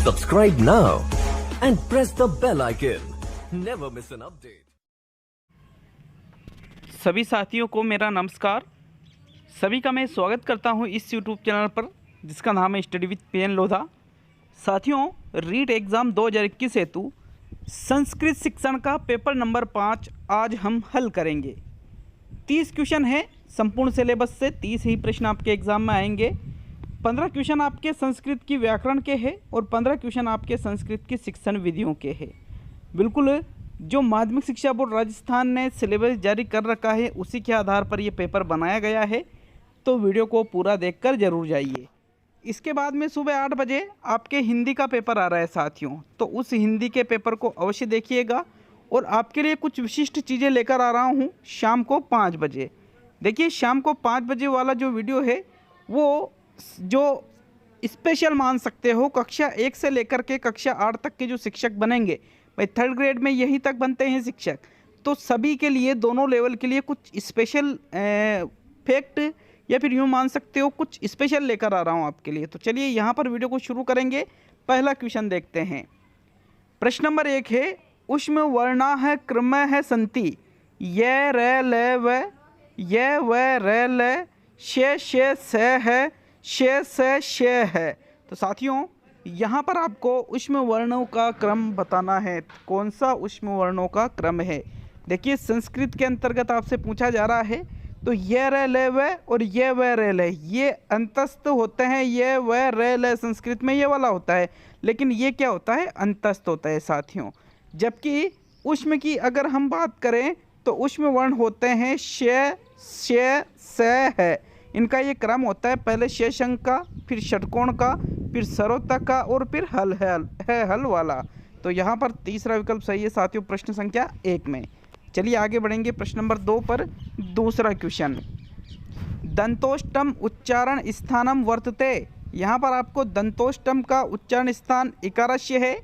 Subscribe now and press the bell icon. Never miss an update. सभी साथियों को मेरा नमस्कार। सभी का मैं स्वागत करता हूं इस YouTube चैनल पर जिसका नाम है स्टडी विद PN लोधा। साथियों, रीट एग्ज़ाम 2021 हेतु संस्कृत शिक्षण का पेपर नंबर 5 आज हम हल करेंगे। 30 क्वेश्चन है संपूर्ण सिलेबस से, 30 ही प्रश्न आपके एग्ज़ाम में आएंगे। 15 क्वेश्चन आपके संस्कृत की व्याकरण के हैं और 15 क्वेश्चन आपके संस्कृत की शिक्षण विधियों के हैं। बिल्कुल जो माध्यमिक शिक्षा बोर्ड राजस्थान ने सिलेबस जारी कर रखा है उसी के आधार पर ये पेपर बनाया गया है, तो वीडियो को पूरा देखकर ज़रूर जाइए। इसके बाद में सुबह 8 बजे आपके हिंदी का पेपर आ रहा है साथियों, तो उस हिंदी के पेपर को अवश्य देखिएगा। और आपके लिए कुछ विशिष्ट चीज़ें लेकर आ रहा हूँ शाम को 5 बजे। देखिए, शाम को 5 बजे वाला जो वीडियो है वो जो स्पेशल मान सकते हो, कक्षा 1 से लेकर के कक्षा 8 तक के जो शिक्षक बनेंगे, भाई 3rd ग्रेड में यहीं तक बनते हैं शिक्षक, तो सभी के लिए दोनों लेवल के लिए कुछ स्पेशल फैक्ट या फिर यूँ मान सकते हो कुछ स्पेशल लेकर आ रहा हूँ आपके लिए। तो चलिए यहाँ पर वीडियो को शुरू करेंगे। पहला क्वेश्चन देखते हैं। प्रश्न नंबर 1 है, उष्म वर्णा है क्रम है संति ये रे ले व ये व रे ले शे से है शे से शे है। तो साथियों यहाँ पर आपको उष्म वर्णों का क्रम बताना है। कौन सा उष्म वर्णों का क्रम है? देखिए, संस्कृत के अंतर्गत आपसे पूछा जा रहा है, तो ये रे ले व और ये व रे ले ये अंतस्थ होते हैं। ये व रे ले संस्कृत में ये वाला होता है, लेकिन ये क्या होता है? अंतस्थ होता है साथियों। जबकि उष्म की अगर हम बात करें तो उष्म वर्ण होते हैं शे से है। इनका ये क्रम होता है, पहले शेष अंक का, फिर षटकोण का, फिर सरोतक का और फिर हल वाला। तो यहाँ पर तीसरा विकल्प सही है साथियों, प्रश्न संख्या 1 में। चलिए आगे बढ़ेंगे प्रश्न नंबर 2 पर। दूसरा क्वेश्चन, दंतोष्टम उच्चारण स्थानम वर्तते। यहाँ पर आपको दंतोष्टम का उच्चारण स्थान इकारस्य है,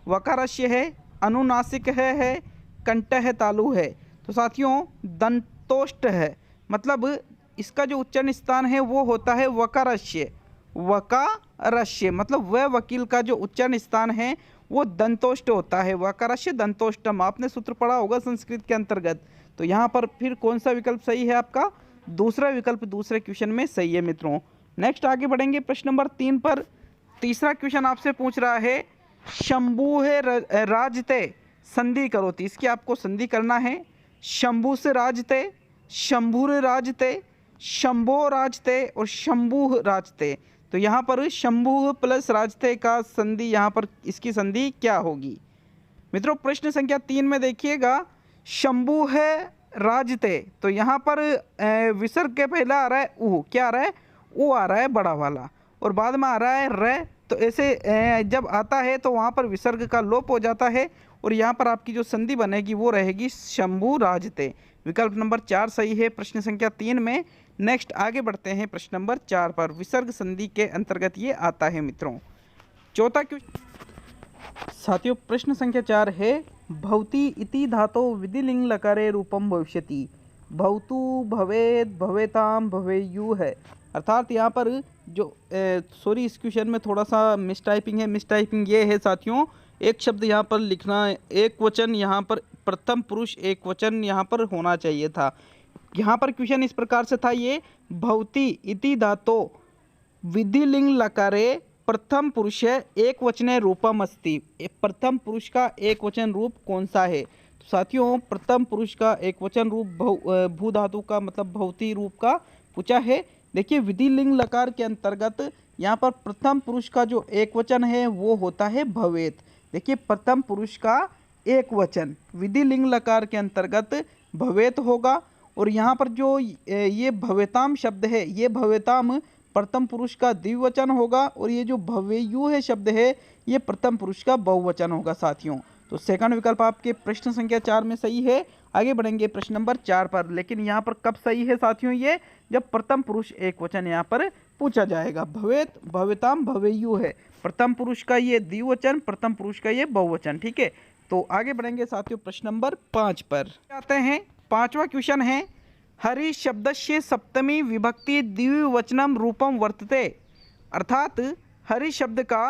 वकारस्य है, अनुनासिक है, कंठ है, तालु है। तो साथियों दंतोष्ट है, मतलब इसका जो उच्चारण स्थान है वो होता है वकारस्य। वकारस्य मतलब वह वकील का जो उच्चारण स्थान है वो दंतोष्ट होता है, वकारस्य दंतोष्टम। आपने सूत्र पढ़ा होगा संस्कृत के अंतर्गत। तो यहाँ पर फिर कौन सा विकल्प सही है आपका? दूसरा विकल्प दूसरे क्वेश्चन में सही है मित्रों। नेक्स्ट आगे बढ़ेंगे प्रश्न नंबर 3 पर। तीसरा क्वेश्चन आपसे पूछ रहा है, शंभु है राजते संधि करो। तो इसकी आपको संधि करना है। शंभु से राजते, शंभुर राजते, शंभो राजते और शंभु राजते। तो यहाँ पर शंभु प्लस राजते का संधि, यहाँ पर इसकी संधि क्या होगी मित्रों? प्रश्न संख्या 3 में देखिएगा, शंभु है राजते, तो यहाँ पर विसर्ग के पहला आ रहा है ऊ, क्या आ रहा है? ऊ आ रहा है बड़ा वाला, और बाद में आ रहा है रे। तो ऐसे जब आता है तो वहाँ पर विसर्ग का लोप हो जाता है और यहाँ पर आपकी जो संधि बनेगी वो रहेगी शंभु राजते। विकल्प नंबर 4 सही है प्रश्न संख्या 3 में। नेक्स्ट आगे बढ़ते हैं प्रश्न नंबर 4 पर। विसर्ग संधि के अंतर्गत ये आता है मित्रों। चौथा क्वेश्चन साथियों, प्रश्न संख्या 4 है, भवति इति धातो विधिलिंग लकारे रूपम भविष्यति। भवतु भवेद भवेताम भवेयु है। अर्थात यहाँ पर जो सॉरी इस क्वेश्चन में थोड़ा सा मिसटाइपिंग है। मिसटाइपिंग ये है साथियों, एक शब्द यहाँ पर लिखना, एक वचन यहाँ पर प्रथम पुरुष एक वचन यहाँ पर होना चाहिए था। यहाँ पर क्वेश्चन इस प्रकार से था, ये भवति इति धातो विधिलिंग लकारे प्रथम पुरुष एक वचने रूपम अस्ति। प्रथम पुरुष का एक वचन रूप कौन सा है? तो साथियों प्रथम पुरुष का एक वचन रूप भू धातु का मतलब भवति रूप का पूछा है। देखिए, विधिलिंग लकार के अंतर्गत यहाँ पर प्रथम पुरुष का जो एक वचन है वो होता है भवेत। देखिए, प्रथम पुरुष का एक वचन विधिलिंग लकार के अंतर्गत भवेत होगा। और यहाँ पर जो ये भवेताम शब्द है, ये भवेताम प्रथम पुरुष का द्विवचन होगा, और ये जो भवेयु है शब्द है ये प्रथम पुरुष का बहुवचन होगा साथियों। तो सेकंड विकल्प आपके प्रश्न संख्या 4 में सही है। आगे बढ़ेंगे प्रश्न नंबर 4 पर। लेकिन यहाँ पर कब सही है साथियों? ये जब प्रथम पुरुष एक वचन यहाँ पर पूछा जाएगा। भवेत भवेताम भवेयु है प्रथम पुरुष का ये द्विवचन, प्रथम पुरुष का ये बहुवचन। ठीक है, तो आगे बढ़ेंगे साथियों प्रश्न नंबर 5 पर। आते हैं 5वां क्वेश्चन है, हरि शब्दस्य सप्तमी विभक्ति द्विवचनम रूपम वर्तते। अर्थात हरि शब्द का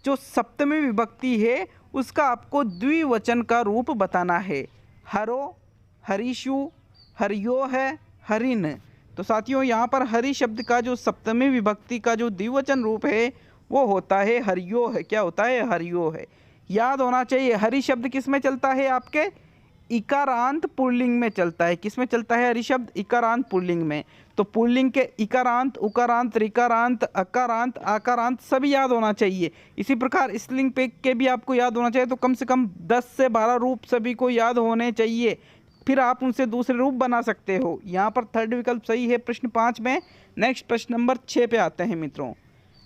जो सप्तमी विभक्ति है उसका आपको द्विवचन का रूप बताना है। हरो, हरीशु, हरियो है, हरिन। तो साथियों यहाँ पर हरि शब्द का जो सप्तमी विभक्ति का जो द्विवचन रूप है वो होता है हरियो है। क्या होता है? हरियो है। याद होना चाहिए हरि शब्द किस में चलता है? आपके इकारांत पुल्लिंग में चलता है। किस में चलता है हरि शब्द? इकारांत पुल्लिंग में। तो पुल्लिंग के इकारांत, उकारांत, ऋकारांत, अकारांत, आकारांत सभी याद होना चाहिए। इसी प्रकार स्त्रीलिंग पे के भी आपको याद होना चाहिए। तो कम से कम 10 से 12 रूप सभी को याद होने चाहिए, फिर आप उनसे दूसरे रूप बना सकते हो। यहाँ पर थर्ड विकल्प सही है प्रश्न 5 में। नेक्स्ट प्रश्न नंबर 6 पे आते हैं मित्रों।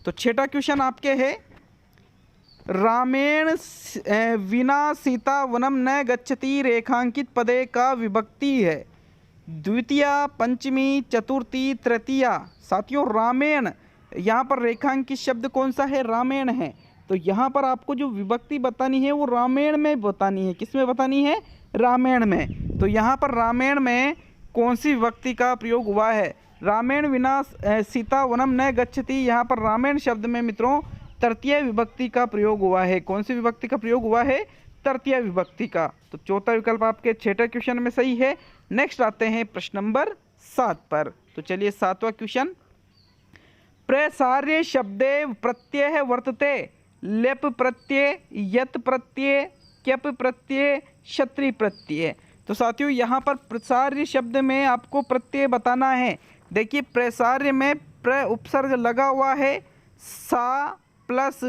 तो छठा क्वेश्चन आपके है, रामेण विना सीता वनम न गच्छति रेखांकित पदे का विभक्ति है द्वितीया, पंचमी, चतुर्थी, तृतीया। साथियों रामेण यहाँ पर रेखांकित शब्द कौन सा है? रामेण है। तो यहाँ पर आपको जो विभक्ति बतानी है वो रामेण में बतानी है। किस में बतानी है? रामेण में। तो यहाँ पर रामेण में कौन सी विभक्ति का प्रयोग हुआ है? रामेण विना सीता वनम न गच्छति, यहाँ पर रामेण शब्द में मित्रों तृतीय विभक्ति का प्रयोग हुआ है। कौन सी विभक्ति का प्रयोग हुआ है? तृतीय विभक्ति का। तो चौथा विकल्प आपके छठे क्वेश्चन में सही है। नेक्स्ट आते हैं प्रश्न नंबर 7 पर। तो चलिए 7वां क्वेश्चन, प्रसार्य शब्दे प्रत्यय वर्तते लेप प्रत्यय, यत प्रत्यय, क्यप प्रत्यय, क्षत्रि प्रत्यय। तो साथियों यहाँ पर प्रसार्य शब्द में आपको प्रत्यय बताना है। देखिए प्रसार्य में प्र उपसर्ग लगा हुआ है, सा प्लस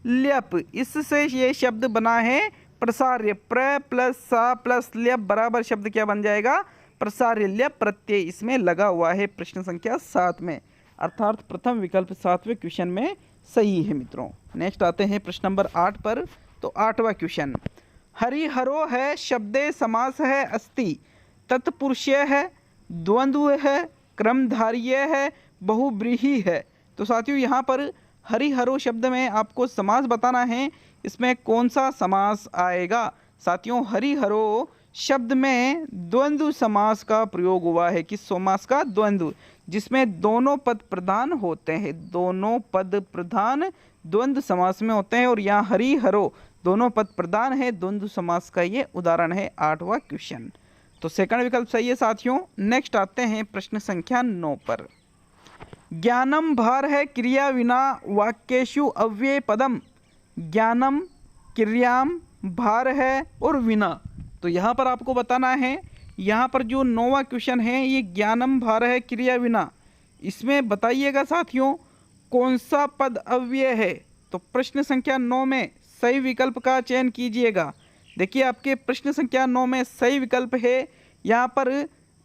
ल्यप, इससे ये शब्द बना है प्रसार्य। प्र प्लस सा प्लस ल्यप बराबर शब्द क्या बन जाएगा? प्रसार्य। ल्यप प्रत्यय इसमें लगा हुआ है प्रश्न संख्या 7 में, अर्थात प्रथम विकल्प 7वें क्वेश्चन में सही है मित्रों। नेक्स्ट आते हैं प्रश्न नंबर 8 पर। तो 8वां क्वेश्चन, हरिहरो है शब्दे समास है अस्ति, तत्पुरुषय है, द्वंद्व है, क्रमधार्य है, बहुब्रीहि है। तो साथियों यहाँ पर हरिहरो शब्द में आपको समास बताना है। इसमें कौन सा समास आएगा? साथियों हरिहरो शब्द में द्वंद्व समास का प्रयोग हुआ है। किस समास का? द्वंद्व, जिसमें दोनों पद प्रधान होते हैं। दोनों पद प्रधान द्वंद्व समास में होते हैं और यहाँ हरिहरो दोनों पद प्रधान है, द्वंद्व समास का ये उदाहरण है 8वां क्वेश्चन। तो सेकंड विकल्प सही है साथियों। नेक्स्ट आते हैं प्रश्न संख्या 9 पर। ज्ञानम भार है क्रिया विना वाक्येषु अव्यय पदम, ज्ञानम क्रियाम भार है और विना। तो यहाँ पर आपको बताना है, यहाँ पर जो 9वां क्वेश्चन है ये ज्ञानम भार है क्रिया विना, इसमें बताइएगा साथियों कौन सा पद अव्यय है। तो प्रश्न संख्या 9 में सही विकल्प का चयन कीजिएगा। देखिए आपके प्रश्न संख्या 9 में सही विकल्प है यहाँ पर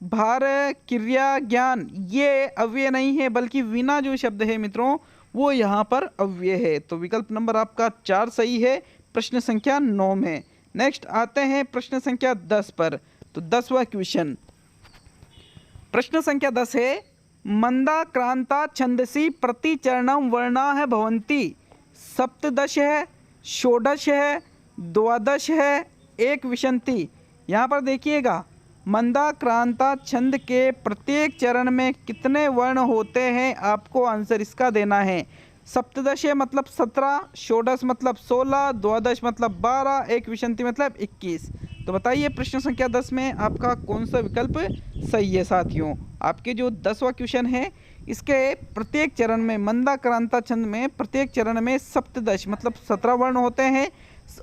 भार, क्रिया, ज्ञान, ये अव्यय नहीं है बल्कि विना जो शब्द है मित्रों वो यहाँ पर अव्यय है। तो विकल्प नंबर आपका 4 सही है प्रश्न संख्या 9 में। नेक्स्ट आते हैं प्रश्न संख्या 10 पर। तो 10वां क्वेश्चन, प्रश्न संख्या 10 है, मंदा क्रांता छंदसी प्रतिचरणम वर्णा है भवंती, सप्तदश है, षोडश है, द्वादश है, एक विशंति। यहाँ पर देखिएगा मंदा क्रांता छंद के प्रत्येक चरण में कितने वर्ण होते हैं आपको आंसर इसका देना है। सप्तदश मतलब 17, षोडश मतलब 16, द्वादश मतलब 12, एक विशंति मतलब 21। तो बताइए प्रश्न संख्या 10 में आपका कौन सा विकल्प सही है साथियों। आपके जो 10वां क्वेश्चन है इसके प्रत्येक चरण में मंदा क्रांता छंद में प्रत्येक चरण में सप्तदश मतलब 17 वर्ण होते हैं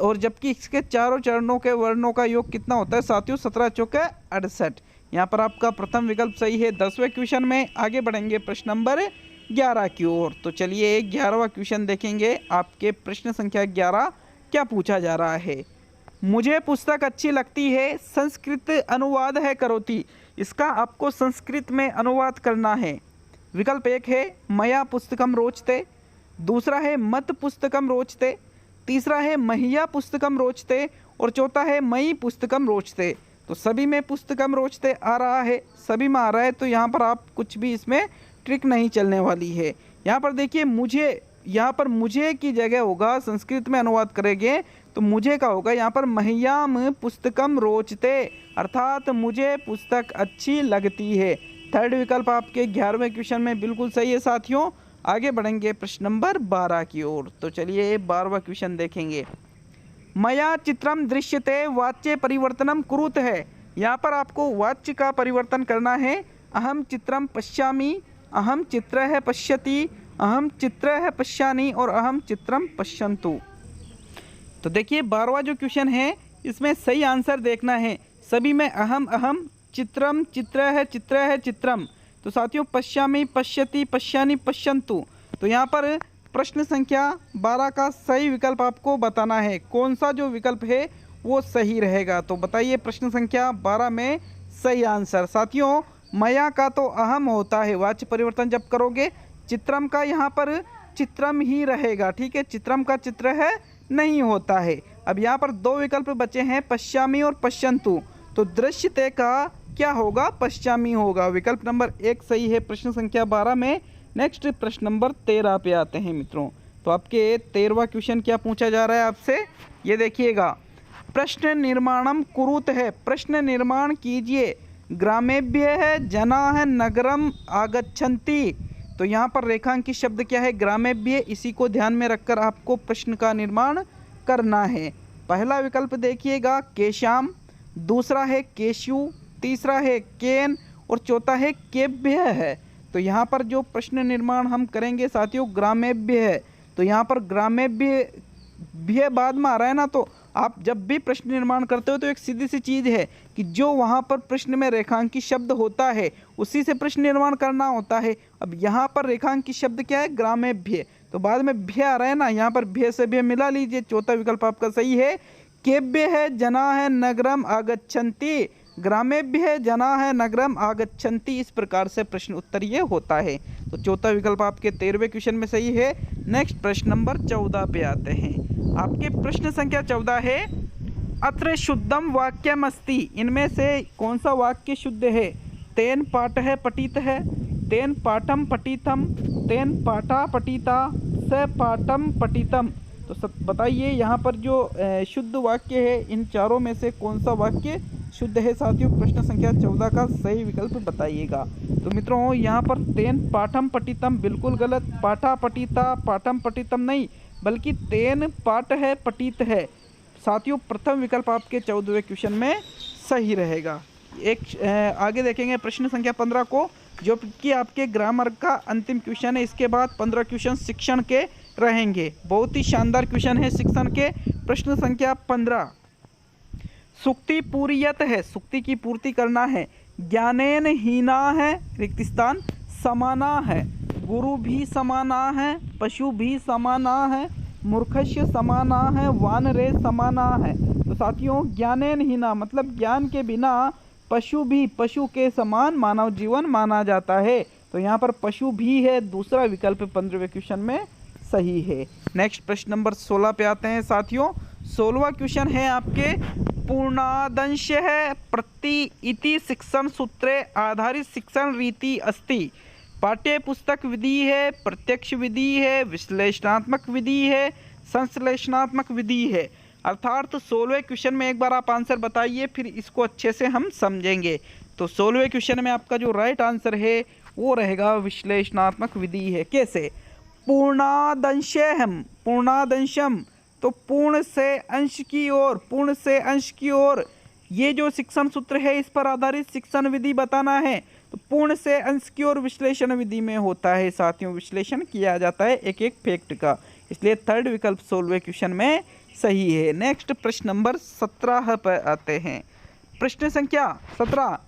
और जबकि इसके चारों चरणों के वर्णों का योग कितना होता है साथियों? 17 चौके 68। यहाँ पर आपका प्रथम विकल्प सही है 10वें क्वेश्चन में। आगे बढ़ेंगे प्रश्न नंबर 11 की ओर। तो चलिए 11वां क्वेश्चन देखेंगे। आपके प्रश्न संख्या 11 क्या पूछा जा रहा है? मुझे पुस्तक अच्छी लगती है, संस्कृत अनुवाद है करोति। इसका आपको संस्कृत में अनुवाद करना है। विकल्प 1 है मया पुस्तकम रोचते, दूसरा है मत पुस्तकम रोचते, तीसरा है मह्या पुस्तकम रोचते और चौथा है मई पुस्तकम रोचते। तो सभी में पुस्तकम रोचते आ रहा है, सभी में आ रहा है, तो यहाँ पर आप कुछ भी इसमें ट्रिक नहीं चलने वाली है। यहाँ पर देखिए मुझे, यहाँ पर मुझे की जगह होगा, संस्कृत में अनुवाद करेंगे तो मुझे का होगा यहाँ पर मह्याम पुस्तकम रोचते, अर्थात मुझे पुस्तक अच्छी लगती है। थर्ड विकल्प आपके 11वें क्वेश्चन में बिल्कुल सही है साथियों। आगे बढ़ेंगे प्रश्न नंबर 12 की ओर। तो चलिए 12वां क्वेश्चन देखेंगे। मया चित्रम दृश्यते वाच्य परिवर्तनम कुरुत है। यहाँ पर आपको वाच्य का परिवर्तन करना है। अहम चित्रम पश्यामि, अहम चित्र है पश्यति, अहम चित्र है पश्यानि और अहम चित्रम पश्यन्तु। तो देखिए 12वां जो क्वेश्चन है इसमें सही आंसर देखना है। सभी में अहम अहम, चित्रम चित्र है चित्रम। तो साथियों पश्यामि पश्यति पश्यानि पश्यन्तु। तो यहाँ पर प्रश्न संख्या 12 का सही विकल्प आपको बताना है। कौन सा जो विकल्प है वो सही रहेगा। तो बताइए प्रश्न संख्या 12 में सही आंसर। साथियों मया का तो अहम होता है, वाच्य परिवर्तन जब करोगे। चित्रम का यहाँ पर चित्रम ही रहेगा, ठीक है, चित्रम का चित्र है नहीं होता है। अब यहाँ पर दो विकल्प बचे हैं, पश्यामी और पश्यन्तु। तो दृश्यते का क्या होगा, पश्यामी होगा। विकल्प नंबर 1 सही है प्रश्न संख्या 12 में। नेक्स्ट प्रश्न नंबर 13 पे आते हैं मित्रों। तो आपके 13वां क्वेश्चन क्या पूछा जा रहा है आपसे, ये देखिएगा। प्रश्न निर्माणम कुरुत है, प्रश्न निर्माण कीजिए। ग्रामेभ्य है, जना है, नगरम आगच्छन्ति। तो यहाँ पर रेखांकित शब्द क्या है, ग्रामेभ्य। इसी को ध्यान में रखकर आपको प्रश्न का निर्माण करना है। पहला विकल्प देखिएगा केशाम, दूसरा है केशु, तीसरा है केन और चौथा है केभ्य है। तो यहाँ पर जो प्रश्न निर्माण हम करेंगे साथियों ग्रामेभ्य है। तो यहाँ पर ग्रामेभ्य भी बाद में आ रहा है ना, तो आप जब भी प्रश्न निर्माण करते हो तो एक सीधी सी चीज़ है कि जो वहाँ पर प्रश्न में रेखांकित शब्द होता है उसी से प्रश्न निर्माण करना होता है। अब यहाँ पर रेखांकित शब्द क्या है, ग्रामेभ्य। तो बाद में भ्य आ रहा है ना, यहाँ पर भ्य से भ्य मिला लीजिए। चौथा विकल्प आपका सही है। केभ्य है, जना है, नगरम आगच्छन्ति। ग्रामेभ्य जना है, नगरम आगच्छन्ति। इस प्रकार से प्रश्न उत्तर ये होता है। तो चौथा विकल्प आपके 13वें क्वेश्चन में सही है। नेक्स्ट प्रश्न नंबर 14 पे आते हैं। आपके प्रश्न संख्या 14 है, अत्र शुद्धम वाक्यम अस्ति। इनमें से कौन सा वाक्य शुद्ध है। तेन पाठ है पठित है, तेन पाठम पठितम, तेन पाठा पठिता, स पाठम पठितम। तो बताइए यहाँ पर जो शुद्ध वाक्य है इन चारों में से कौन सा वाक्य शुद्ध है। साथियों प्रश्न संख्या 14 का सही विकल्प बताइएगा। तो मित्रों यहाँ पर तेन पाठम पठितम बिल्कुल गलत, पाठा पठिता पाठम पठितम नहीं, बल्कि तेन पाठ है पठित है। साथियों प्रथम विकल्प आपके 14वें क्वेश्चन में सही रहेगा। एक आगे देखेंगे प्रश्न संख्या 15 को, जो कि आपके ग्रामर का अंतिम क्वेश्चन है। इसके बाद 15 क्वेश्चन शिक्षण के रहेंगे। बहुत ही शानदार क्वेश्चन है शिक्षण के। प्रश्न संख्या 15, सुक्ति पूर्यत है, सुक्ति की पूर्ति करना है। ज्ञानेन हीना है, रिक्त स्थान समाना है। गुरु भी समाना है, पशु भी समाना है, मूर्खस्य समाना है, वानरे समाना है। तो साथियों ज्ञानेन हीना मतलब ज्ञान के बिना पशु भी पशु के समान मानव जीवन माना जाता है। तो यहाँ पर पशु भी है, दूसरा विकल्प 15वें क्वेश्चन में सही है। नेक्स्ट प्रश्न नंबर 16 पे आते हैं साथियों। 16वां क्वेश्चन है आपके, पूर्णादंश है, प्रति इति शिक्षण सूत्रे आधारित शिक्षण रीति अस्ति। पाठ्य पुस्तक विधि है, प्रत्यक्ष विधि है, विश्लेषणात्मक विधि है, संश्लेषणात्मक विधि है। अर्थात 16वें क्वेश्चन में एक बार आप आंसर बताइए, फिर इसको अच्छे से हम समझेंगे। तो 16वें क्वेश्चन में आपका जो राइट आंसर है वो रहेगा विश्लेषणात्मक विधि है। कैसे, पूर्णादंशम, पूर्णादंशम तो पूर्ण से अंश की ओर, पूर्ण से अंश की ओर ये जो शिक्षण सूत्र है इस पर आधारित शिक्षण विधि बताना है। तो पूर्ण से अंश की ओर विश्लेषण विधि में होता है साथियों, विश्लेषण किया जाता है एक एक फैक्ट का। इसलिए थर्ड विकल्प 16वें क्वेश्चन में सही है। नेक्स्ट प्रश्न नंबर 17 पर आते हैं। प्रश्न संख्या 17,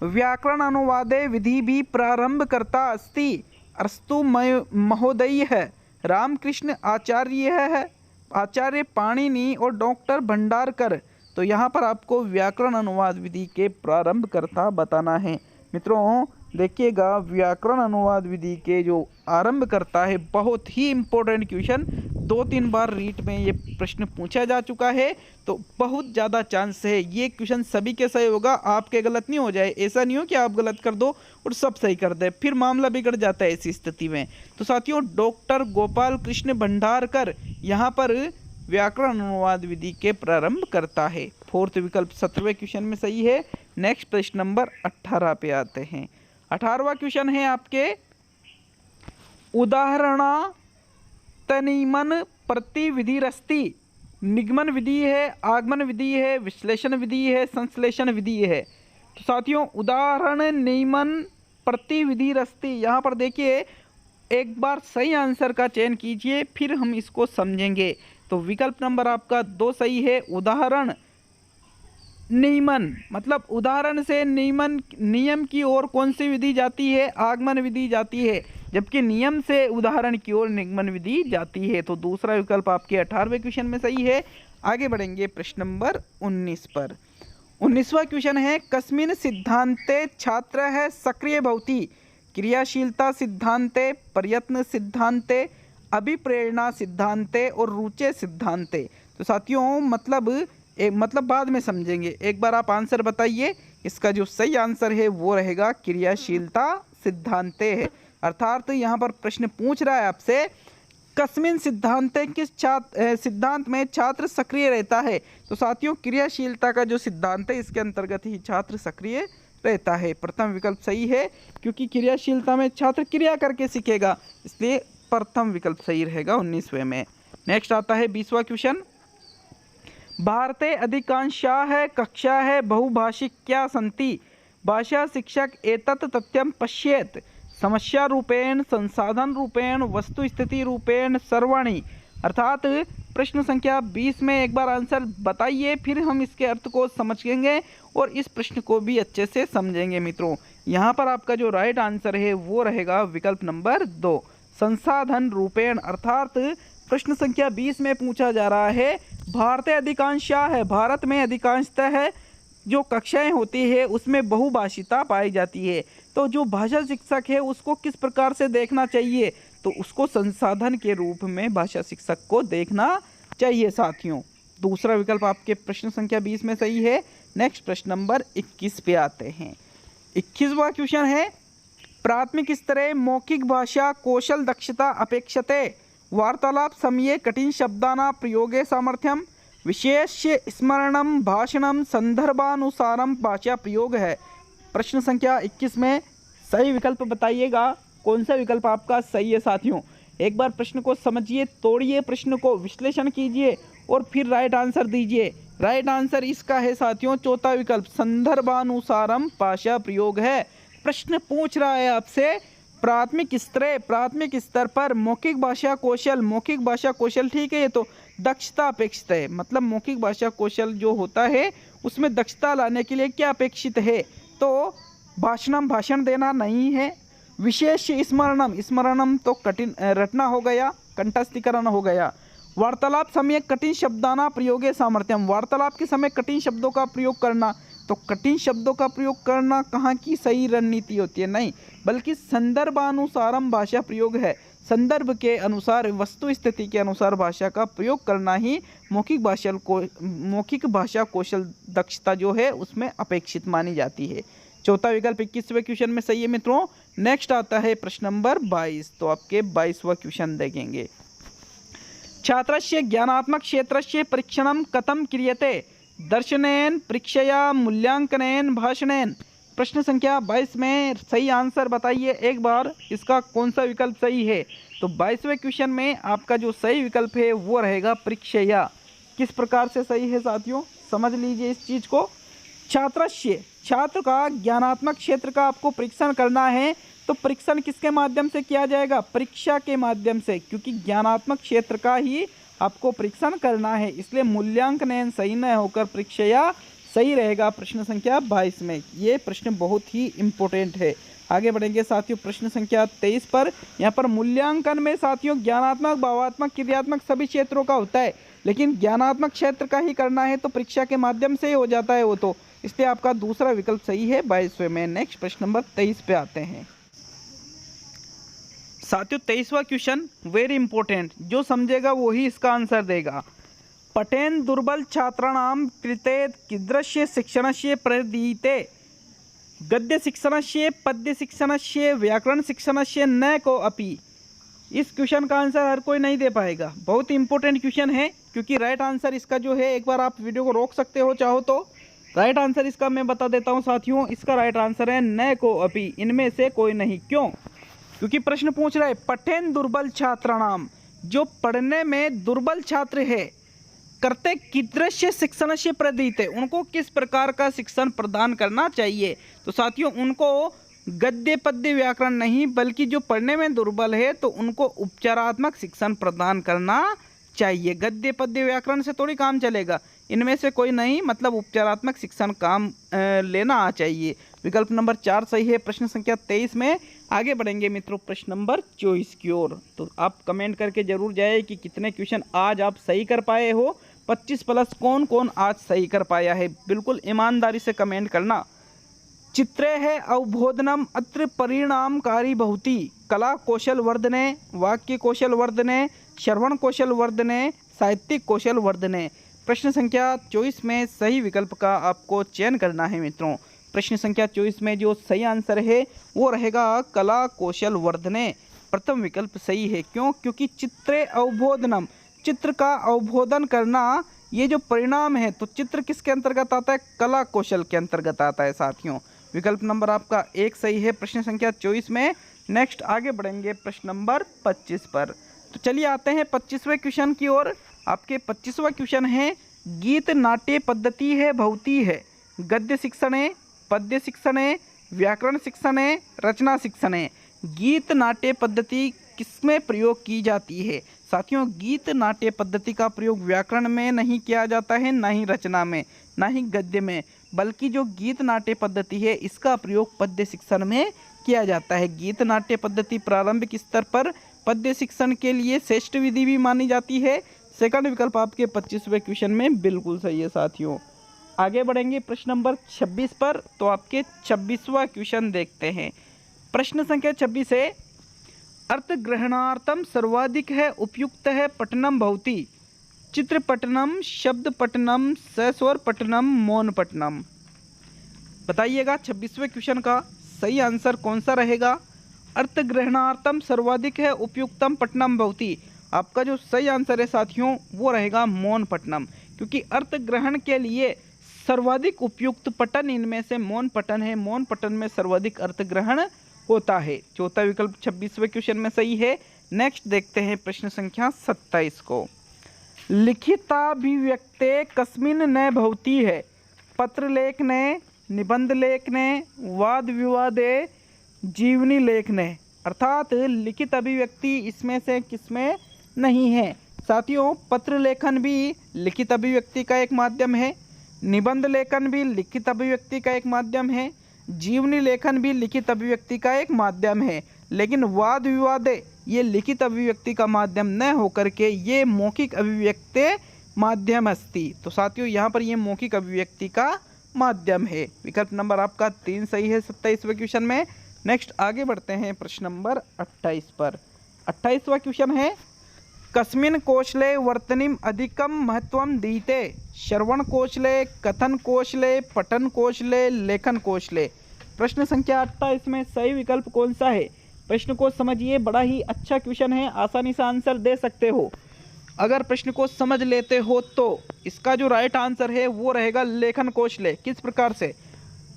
व्याकरण अनुवादे विधि भी प्रारंभ करता अस्ति। अरस्तु महोदय है, रामकृष्ण आचार्य है, आचार्य पाणिनि और डॉक्टर भंडारकर। तो यहाँ पर आपको व्याकरण अनुवाद विधि के प्रारंभकर्ता बताना है। मित्रों देखिएगा, व्याकरण अनुवाद विधि के जो आरंभ करता है बहुत ही इम्पोर्टेंट क्वेश्चन, 2-3 बार रीट में ये प्रश्न पूछा जा चुका है। तो बहुत ज़्यादा चांस है ये क्वेश्चन सभी के सही होगा, आपके गलत नहीं हो जाए। ऐसा नहीं हो कि आप गलत कर दो और सब सही कर दे, फिर मामला बिगड़ जाता है ऐसी स्थिति में। तो साथियों डॉक्टर गोपाल कृष्ण भंडारकर यहाँ पर व्याकरण अनुवाद विधि के प्रारंभ करता है। फोर्थ विकल्प 17वें क्वेश्चन में सही है। नेक्स्ट प्रश्न नंबर 18 पे आते हैं। 18वां क्वेश्चन है आपके, उदाहरणा तनिमन प्रतिविधिरस्ति। निगमन विधि है, आगमन विधि है, विश्लेषण विधि है, संश्लेषण विधि है। तो साथियों उदाहरण नियमन प्रतिविधिरस्ति, यहाँ पर देखिए एक बार सही आंसर का चयन कीजिए, फिर हम इसको समझेंगे। तो विकल्प नंबर आपका 2 सही है। उदाहरण नियमन मतलब उदाहरण से नियम की ओर कौन सी विधि जाती है? आगमन विधि जाती है, जबकि नियम से उदाहरण की ओर निगमन विधि जाती है। तो दूसरा विकल्प आपके 18वें क्वेश्चन में सही है। आगे बढ़ेंगे प्रश्न नंबर 19 पर। 19वां क्वेश्चन है, कस्मिन् सिद्धांते छात्र है सक्रिय भवति? क्रियाशीलता सिद्धांते, प्रयत्न सिद्धांते, अभिप्रेरणा सिद्धांते और रुचि सिद्धांते। तो साथियों मतलब बाद में समझेंगे, एक बार आप आंसर बताइए। इसका जो सही आंसर है वो रहेगा क्रियाशीलता सिद्धांते है। अर्थात यहाँ पर प्रश्न पूछ रहा है आपसे, कस्मिन सिद्धांते किस सिद्धांत में छात्र सक्रिय रहता है? तो साथियों क्रियाशीलता का जो सिद्धांत है इसके अंतर्गत ही छात्र सक्रिय रहता है। प्रथम विकल्प सही है, क्योंकि क्रियाशीलता में छात्र क्रिया करके सीखेगा, इसलिए प्रथम विकल्प सही रहेगा 19वें में। नेक्स्ट आता है 20वां क्वेश्चन। भारते अधिकांशाः कक्षाः बहुभाषिक्या सन्ति। भाषा शिक्षक एतत् तथ्यं पश्येत् समस्या रूपेण, संसाधन रूपेण, वस्तु स्थिति रूपेण, सर्वाणि। अर्थात प्रश्न संख्या 20 में एक बार आंसर बताइए, फिर हम इसके अर्थ को समझेंगे और इस प्रश्न को भी अच्छे से समझेंगे। मित्रों यहाँ पर आपका जो राइट आंसर है वो रहेगा विकल्प नंबर 2, संसाधन रूपेण। अर्थात प्रश्न संख्या 20 में पूछा जा रहा है, भारत अधिकांशः है, भारत में अधिकांशतः है जो कक्षाएं होती है उसमें बहुभाषिता पाई जाती है। तो जो भाषा शिक्षक है उसको किस प्रकार से देखना चाहिए? तो उसको संसाधन के रूप में भाषा शिक्षक को देखना चाहिए साथियों। दूसरा विकल्प आपके प्रश्न संख्या 20 में सही है। नेक्स्ट प्रश्न नंबर 21 पे आते हैं। 21वां क्वेश्चन है, प्राथमिक स्तरे मौखिक भाषा कौशल दक्षता अपेक्षते। वार्तालाप समये कठिन शब्दानां प्रयोगे सामर्थ्यम, विशेष स्मरणम, भाषणम, संदर्भानुसारम भाषा प्रयोग है। प्रश्न संख्या 21 में सही विकल्प बताइएगा, कौन सा विकल्प आपका सही है साथियों। एक बार प्रश्न को समझिए, तोड़िए प्रश्न को, विश्लेषण कीजिए और फिर राइट आंसर दीजिए। राइट आंसर इसका है साथियों चौथा विकल्प, संदर्भानुसारम भाषा प्रयोग है। प्रश्न पूछ रहा है आपसे, प्राथमिक स्तर पर मौखिक भाषा कौशल ठीक है, ये तो दक्षता अपेक्षित है। मतलब मौखिक भाषा कौशल जो होता है उसमें दक्षता लाने के लिए क्या अपेक्षित है? तो भाषण देना नहीं है। विशेष स्मरणम तो कठिन रटना हो गया, कंठस्थीकरण हो गया। वार्तालाप समय कठिन शब्दाना प्रयोगे सामर्थ्यम, वार्तालाप के समय कठिन शब्दों का प्रयोग करना। तो कठिन शब्दों का प्रयोग करना कहाँ की सही रणनीति होती है? नहीं, बल्कि संदर्भानुसारम भाषा प्रयोग है। संदर्भ के अनुसार, वस्तु स्थिति के अनुसार भाषा का प्रयोग करना ही मौखिक भाषा कौशल दक्षता जो है उसमें अपेक्षित मानी जाती है। चौथा विकल्प 21वें क्वेश्चन में सही है मित्रों। नेक्स्ट आता है प्रश्न नंबर 22। तो आपके 22वां क्वेश्चन देखेंगे, छात्रस्य ज्ञानात्मक क्षेत्रस्य परीक्षणं कथं क्रियते? दर्शनेन, परीक्षया, मूल्यांकनेन, भाषणेन। प्रश्न संख्या 22 में सही आंसर बताइए एक बार, इसका कौन सा विकल्प सही है? तो 22वें क्वेश्चन में आपका जो सही विकल्प है वो रहेगा परीक्षया। किस प्रकार से सही है साथियों, समझ लीजिए इस चीज़ को। छात्र का ज्ञानात्मक क्षेत्र का आपको परीक्षण करना है, तो परीक्षण किसके माध्यम से किया जाएगा? परीक्षा के माध्यम से, क्योंकि ज्ञानात्मक क्षेत्र का ही आपको परीक्षण करना है, इसलिए मूल्यांकन सही न होकर परीक्षया सही रहेगा प्रश्न संख्या 22 में। ये प्रश्न बहुत ही इम्पोर्टेंट है। आगे बढ़ेंगे साथियों प्रश्न संख्या 23 पर। यहाँ पर मूल्यांकन में साथियों ज्ञानात्मक, भावात्मक, क्रियात्मक सभी क्षेत्रों का होता है, लेकिन ज्ञानात्मक क्षेत्र का ही करना है तो परीक्षा के माध्यम से ही हो जाता है वो, तो इसलिए आपका दूसरा विकल्प सही है 22वें में। नेक्स्ट प्रश्न नंबर 23 पे आते हैं साथियों। 23वां क्वेश्चन वेरी इंपॉर्टेंट, जो समझेगा वो ही इसका आंसर देगा। पठेन दुर्बल छात्राणां कृते कीदृश शिक्षणस्य प्रदीयते? गद्य शिक्षणस्य, पद्य शिक्षणस्य, व्याकरण शिक्षणस्य न को अपि। इस क्वेश्चन का आंसर हर कोई नहीं दे पाएगा, बहुत इंपॉर्टेंट क्वेश्चन है, क्योंकि राइट आंसर इसका जो है, एक बार आप वीडियो को रोक सकते हो चाहो तो। राइट आंसर इसका मैं बता देता हूं साथियों, इसका राइट आंसर है न को अपि, इनमें से कोई नहीं। क्यों? क्योंकि प्रश्न पूछ रहा है पठेन दुर्बल छात्राणाम, जो पढ़ने में दुर्बल छात्र है करते कीदृश शिक्षण से प्रदीते, उनको किस प्रकार का शिक्षण प्रदान करना चाहिए। तो साथियों उनको गद्य पद्य व्याकरण नहीं, बल्कि जो पढ़ने में दुर्बल है तो उनको उपचारात्मक शिक्षण प्रदान करना चाहिए। गद्य पद्य व्याकरण से थोड़ी काम चलेगा, इनमें से कोई नहीं, मतलब उपचारात्मक शिक्षण काम लेना चाहिए। विकल्प नंबर 4 सही है। प्रश्न संख्या 23 में आगे बढ़ेंगे मित्रों प्रश्न नंबर 24 की ओर। तो आप कमेंट करके जरूर जाए कि कितने क्वेश्चन आज आप सही कर पाए हो। 25 प्लस कौन कौन आज सही कर पाया है, बिल्कुल ईमानदारी से कमेंट करना। चित्रे है अवबोधनम अत्र परिणामकारी बहुति, कला कौशल वर्धने, वाक्य कौशल वर्धने, श्रवण कौशल वर्धने, साहित्यिक कौशल वर्धने। प्रश्न संख्या 24 में सही विकल्प का आपको चयन करना है मित्रों। प्रश्न संख्या 24 में जो सही आंसर है वो रहेगा कला कौशल वर्धने, प्रथम विकल्प सही है। क्यों? क्योंकि चित्रे अवबोधनम, चित्र का अवबोधन करना, ये जो परिणाम है तो चित्र किसके अंतर्गत आता है? कला कौशल के अंतर्गत आता है साथियों। विकल्प नंबर आपका 1 सही है प्रश्न संख्या 24 में। नेक्स्ट आगे बढ़ेंगे प्रश्न नंबर 25 पर। तो चलिए आते हैं 25वें क्वेश्चन की ओर। आपके 25वां क्वेश्चन है गीत नाट्य पद्धति है भौती है, गद्य शिक्षण है, पद्य शिक्षण है, व्याकरण शिक्षण है, रचना शिक्षण है। गीत नाट्य पद्धति किसमें प्रयोग की जाती है? साथियों गीत नाट्य पद्धति का प्रयोग व्याकरण में नहीं किया जाता है, ना ही रचना में, ना ही गद्य में, बल्कि जो गीत नाट्य पद्धति है इसका प्रयोग पद्य शिक्षण में किया जाता है। गीत नाट्य पद्धति प्रारंभिक स्तर पर पद्य शिक्षण के लिए श्रेष्ठ विधि भी मानी जाती है। सेकंड विकल्प आपके 25वें क्वेश्चन में बिल्कुल सही है साथियों। आगे बढ़ेंगे प्रश्न नंबर 26 पर। तो आपके 26वां क्वेश्चन देखते हैं। प्रश्न संख्या 26 है अर्थ ग्रहणार्थम सर्वाधिक है उपयुक्त है पठनम भवति, चित्र पठनम, शब्द पठनम, सस्वर पठनम, मौन पठनम। बताइएगा 26वें क्वेश्चन का सही आंसर कौन सा रहेगा। अर्थ ग्रहणार्थम सर्वाधिक है उपयुक्तम पठनम भवति, आपका जो सही आंसर है साथियों वो रहेगा मौन पठनम, क्योंकि अर्थ ग्रहण के लिए सर्वाधिक उपयुक्त पठन इनमें से मौन पठन है। मौन पठन में सर्वाधिक अर्थ ग्रहण होता है। चौथा विकल्प 26वें क्वेश्चन में सही है। नेक्स्ट देखते हैं प्रश्न संख्या 27 को। लिखिताभिव्यक्ते कस्मिन न भवति है, पत्र लेखने, निबंध लेखने, वाद विवादे, जीवनी लेखने। अर्थात लिखित अभिव्यक्ति इसमें से किसमें नहीं है। साथियों पत्र लेखन भी लिखित अभिव्यक्ति का एक माध्यम है, निबंध लेखन भी लिखित अभिव्यक्ति का एक माध्यम है, जीवनी लेखन भी लिखित अभिव्यक्ति का एक माध्यम है, लेकिन वाद विवादे ये लिखित अभिव्यक्ति का माध्यम न होकर के ये मौखिक अभिव्यक्ति माध्यम अस्ति। तो साथियों यहाँ पर ये मौखिक अभिव्यक्ति का माध्यम है। विकल्प नंबर आपका 3 सही है 27वें क्वेश्चन में। नेक्स्ट आगे बढ़ते हैं प्रश्न नंबर 28 पर। 28वां क्वेश्चन है कस्मिन कौशले वर्तनीम अधिकम महत्वम दीते, श्रवण कौशले, कथन कौशले, पठन कौशले, लेखन कौशले। प्रश्न संख्या 28 में सही विकल्प कौन सा है? प्रश्न को समझिए, बड़ा ही अच्छा क्वेश्चन है, आसानी से आंसर दे सकते हो। अगर प्रश्न को समझ लेते हो तो इसका जो राइट आंसर है वो रहेगा लेखन कौशले। किस प्रकार से?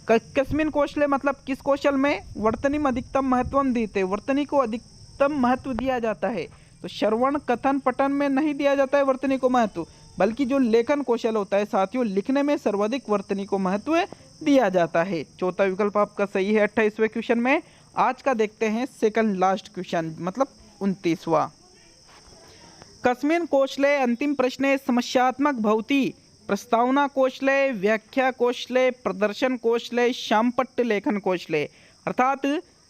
कस्मिन कौशले मतलब किस कौशल में? वर्तनी अधिकतम महत्वम दीते, वर्तनी को अधिकतम महत्व दिया जाता है। तो श्रवण कथन पठन में नहीं दिया जाता है वर्तनी को महत्व, बल्कि जो लेखन कौशल होता है साथियों लिखने में सर्वाधिक वर्तनी को महत्व दिया जाता है। चौथा विकल्प आपका सही है 28वें क्वेश्चन में। आज का देखते हैं सेकंड लास्ट क्वेश्चन, मतलब 29वां। कस्मिन कौशले अंतिम प्रश्न समस्यात्मक भवति, प्रस्तावना कौशले, व्याख्या कौशले, प्रदर्शन कौशले, शामपट्ट लेखन कौशले। अर्थात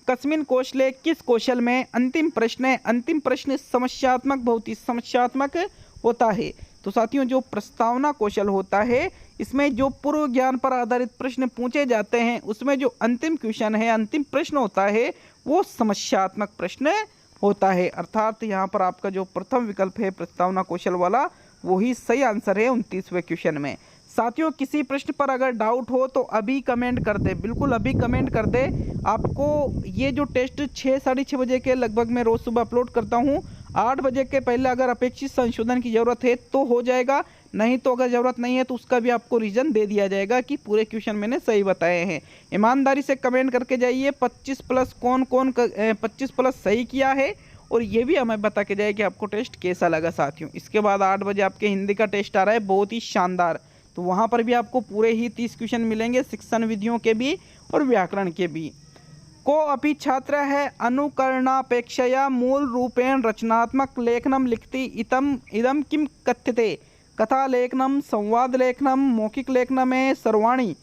कस्मिन कौशले किस कौशल में अंतिम प्रश्न समस्यात्मक भवति, समस्यात्मक होता है। तो साथियों जो प्रस्तावना कौशल होता है इसमें जो पूर्व ज्ञान पर आधारित प्रश्न पूछे जाते हैं उसमें जो अंतिम क्वेश्चन है, अंतिम प्रश्न होता है वो समस्यात्मक प्रश्न होता है। अर्थात यहाँ पर आपका जो प्रथम विकल्प है प्रस्तावना कौशल वाला वही सही आंसर है 29वें क्वेश्चन में। साथियों किसी प्रश्न पर अगर डाउट हो तो अभी कमेंट कर दे, बिल्कुल अभी कमेंट कर दे। आपको ये जो टेस्ट 6 साढ़े 6 बजे के लगभग मैं रोज़ सुबह अपलोड करता हूँ, 8 बजे के पहले अगर अपेक्षित संशोधन की ज़रूरत है तो हो जाएगा, नहीं तो अगर ज़रूरत नहीं है तो उसका भी आपको रीज़न दे दिया जाएगा कि पूरे क्वेश्चन मैंने सही बताए हैं। ईमानदारी से कमेंट करके जाइए 25 प्लस कौन कौन 25 प्लस सही किया है, और ये भी हमें बता के जाए कि आपको टेस्ट कैसा लगा साथियों। इसके बाद 8 बजे आपके हिंदी का टेस्ट आ रहा है, बहुत ही शानदार, तो वहाँ पर भी आपको पूरे ही 30 क्वेश्चन मिलेंगे, शिक्षण विधियों के भी और व्याकरण के भी। को अपि छात्र है अनुकरणापेक्षया मूल रूपेण रचनात्मक लेखनम लिखति इदम किम कथ्यते, कथा लेखनम, संवाद लेखनम, मौखिक लेखनम है, सर्वाणी।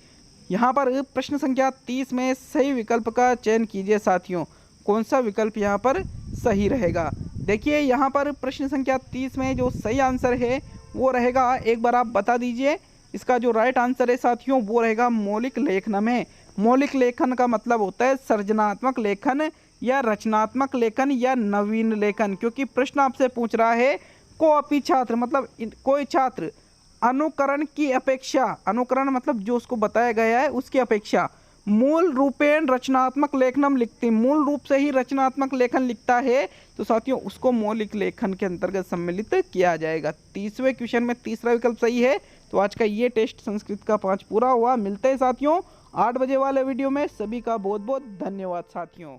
यहाँ पर प्रश्न संख्या 30 में सही विकल्प का चयन कीजिए साथियों, कौन सा विकल्प यहाँ पर सही रहेगा। देखिए यहाँ पर प्रश्न संख्या 30 में जो सही आंसर है वो रहेगा, एक बार आप बता दीजिए, इसका जो राइट आंसर है साथियों वो रहेगा मौलिक लेखनम है। मौलिक लेखन का मतलब होता है सृजनात्मक लेखन या रचनात्मक लेखन या नवीन लेखन, क्योंकि प्रश्न आपसे पूछ रहा है को अपि छात्र मतलब कोई छात्र अनुकरण की अपेक्षा, अनुकरण मतलब जो उसको बताया गया है उसकी अपेक्षा मूल रूपेण रचनात्मक लेखनम लिखती, मूल रूप से ही रचनात्मक लेखन लिखता है तो साथियों उसको मौलिक लेखन के अंतर्गत सम्मिलित किया जाएगा। 30वें क्वेश्चन में तीसरा विकल्प सही है। तो आज का ये टेस्ट संस्कृत का 5 पूरा हुआ। मिलते हैं साथियों 8 बजे वाले वीडियो में। सभी का बहुत बहुत धन्यवाद साथियों।